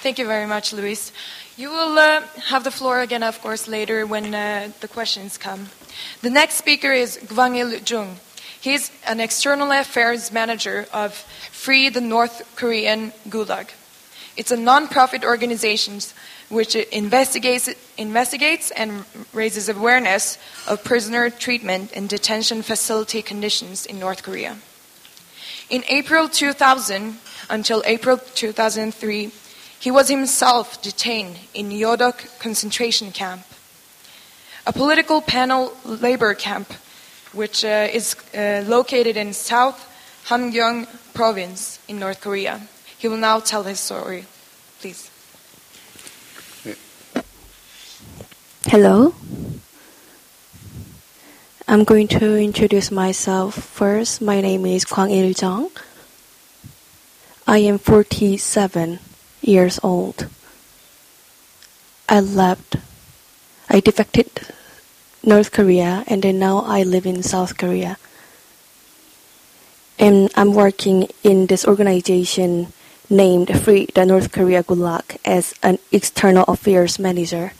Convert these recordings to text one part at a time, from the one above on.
Thank you very much, Luis. You will have the floor again, of course, later when the questions come. The next speaker is Gwang-il Jung. He's an external affairs manager of Free the North Korean Gulag. It's a non-profit organization which investigates and raises awareness of prisoner treatment and detention facility conditions in North Korea. In April 2000 until April 2003, he was himself detained in Yodok concentration camp, a political panel labor camp which is located in South Hamgyong province in North Korea. He will now tell his story. Please. Hello. I'm going to introduce myself first. My name is Gwang-il Jung. I am 47 years old. I defected North Korea and then now I live in South Korea. And I'm working in this organization named Free the North Korea Gulag as an external affairs manager.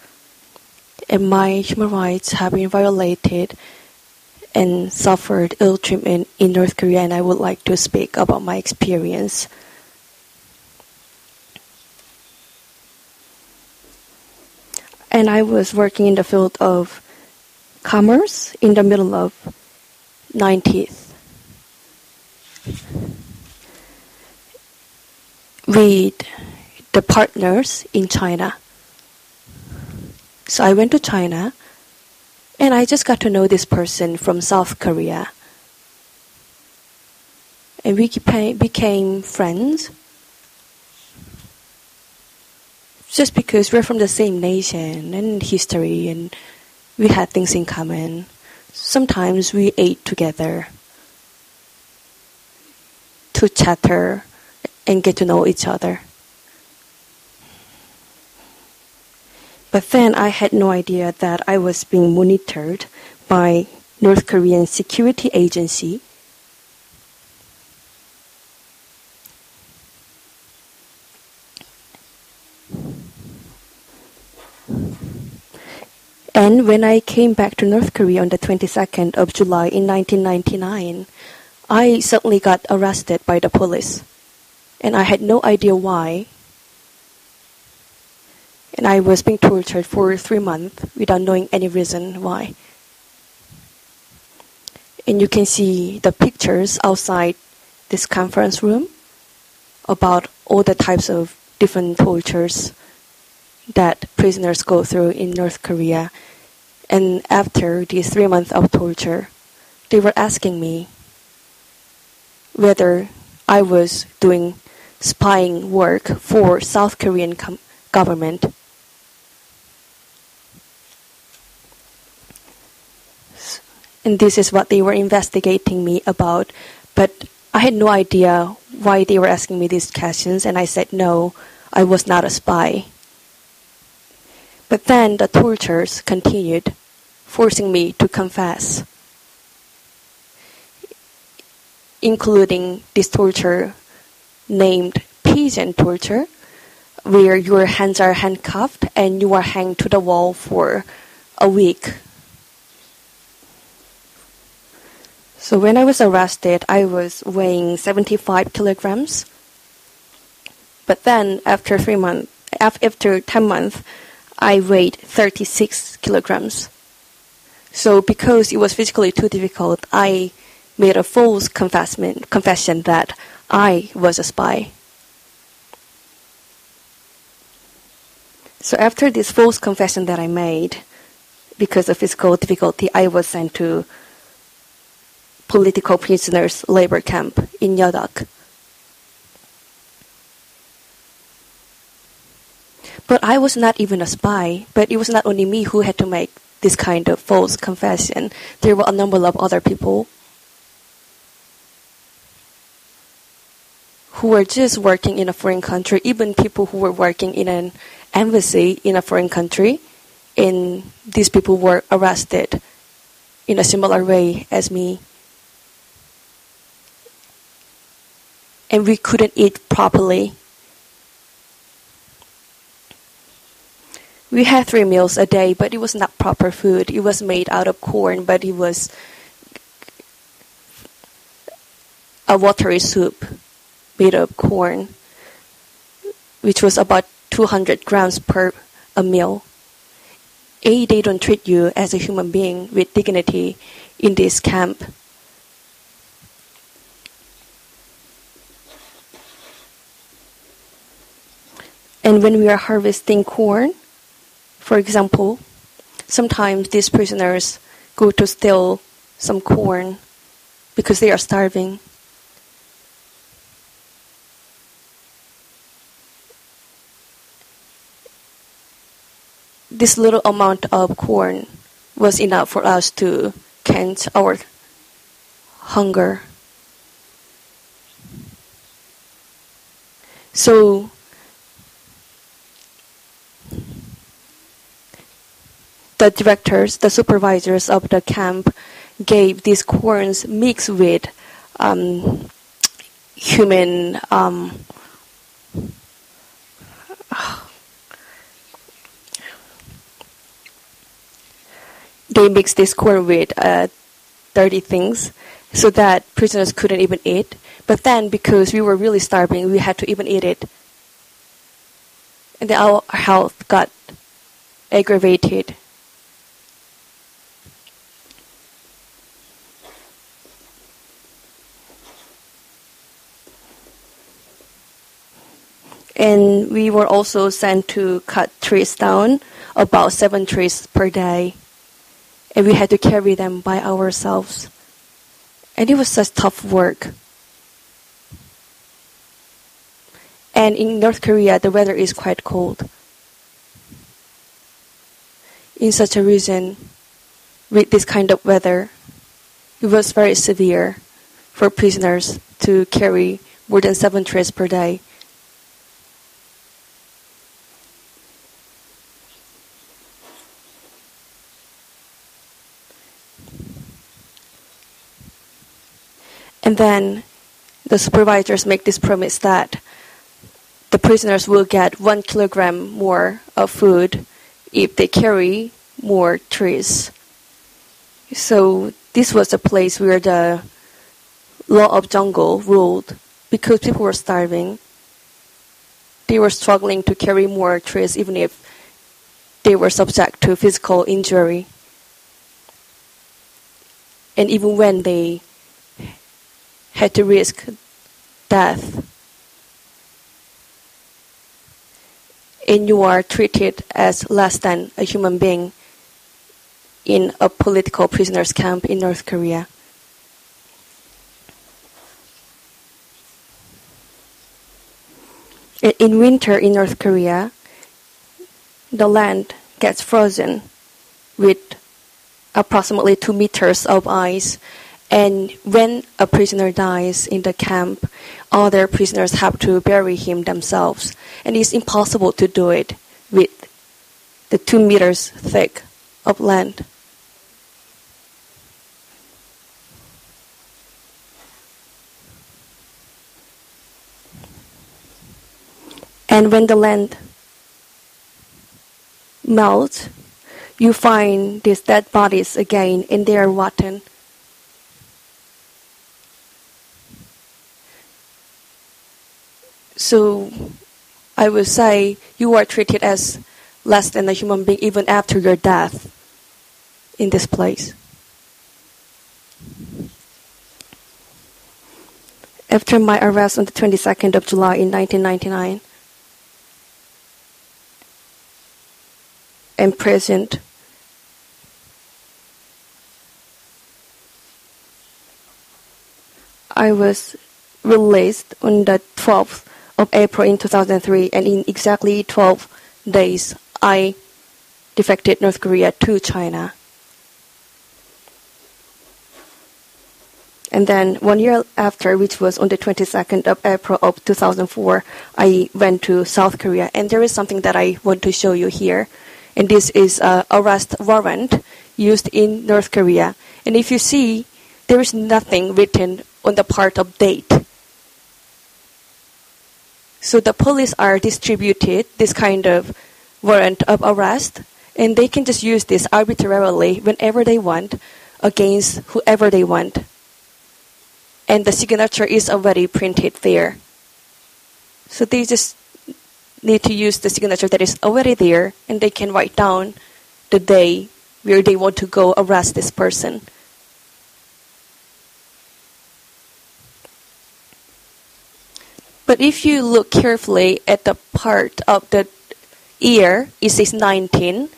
And my human rights have been violated and suffered ill treatment in North Korea, and I would like to speak about my experience. And I was working in the field of commerce in the middle of 90s. With the partners in China. So I went to China and I just got to know this person from South Korea. And we became friends just because we're from the same nation and history and we had things in common. Sometimes we ate together to chatter and get to know each other. But then I had no idea that I was being monitored by North Korean security agency. And when I came back to North Korea on the 22nd of July in 1999, I suddenly got arrested by the police. And I had no idea why. And I was being tortured for 3 months without knowing any reason why. And you can see the pictures outside this conference room about all the types of different tortures that prisoners go through in North Korea. And after these 3 months of torture, they were asking me whether I was doing spying work for South Korean government. And this is what they were investigating me about. But I had no idea why they were asking me these questions. And I said, no, I was not a spy. But then the tortures continued, forcing me to confess, including this torture named pigeon torture, where your hands are handcuffed and you are hanged to the wall for a week. So when I was arrested, I was weighing 75 kilograms. But then after 10 months, I weighed 36 kilograms. So because it was physically too difficult, I made a false confession that I was a spy. So after this false confession that I made, because of physical difficulty, I was sent to political prisoners labor camp in Yodok. But I was not even a spy, but it was not only me who had to make this kind of false confession. There were a number of other people who were just working in a foreign country, even people who were working in an embassy in a foreign country, and these people were arrested in a similar way as me. And we couldn't eat properly. We had 3 meals a day, but it was not proper food. It was made out of corn, but it was a watery soup made of corn, which was about 200 grams per a meal. They don't treat you as a human being with dignity in this camp. And when we are harvesting corn, for example, sometimes these prisoners go to steal some corn because they are starving. This little amount of corn was enough for us to quench our hunger. So the directors, the supervisors of the camp gave these corns mixed with human they mixed this corn with dirty things so that prisoners couldn't even eat. But then because we were really starving, we had to even eat it. And then our health got aggravated. And we were also sent to cut trees down, about 7 trees per day. And we had to carry them by ourselves. And it was such tough work. And in North Korea, the weather is quite cold. In such a region, with this kind of weather, it was very severe for prisoners to carry more than 7 trees per day. And then the supervisors make this promise that the prisoners will get 1 kilogram more of food if they carry more trees. So this was a place where the law of jungle ruled because people were starving. They were struggling to carry more trees even if they were subject to physical injury. And even when they had to risk death, and you are treated as less than a human being in a political prisoners camp in North Korea. In winter in North Korea, the land gets frozen with approximately 2 meters of ice. And when a prisoner dies in the camp, other prisoners have to bury him themselves. And it's impossible to do it with the 2 meters thick of land. And when the land melts, you find these dead bodies again, and they are rotten. So I would say you are treated as less than a human being even after your death in this place. After my arrest on the 22nd of July in 1999, imprisoned, I was released on the 12th of April in 2003, and in exactly 12 days, I defected North Korea to China. And then 1 year after, which was on the 22nd of April of 2004, I went to South Korea. And there is something that I want to show you here. And this is an arrest warrant used in North Korea. And if you see, there is nothing written on the part of date. So the police are distributed this kind of warrant of arrest, and they can just use this arbitrarily whenever they want against whoever they want. And the signature is already printed there. So they just need to use the signature that is already there, and they can write down the day where they want to go arrest this person. But if you look carefully at the part of the year, it says 19,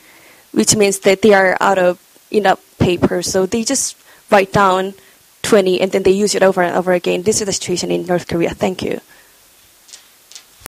which means that they are out of enough paper. So they just write down 20 and then they use it over and over again. This is the situation in North Korea. Thank you.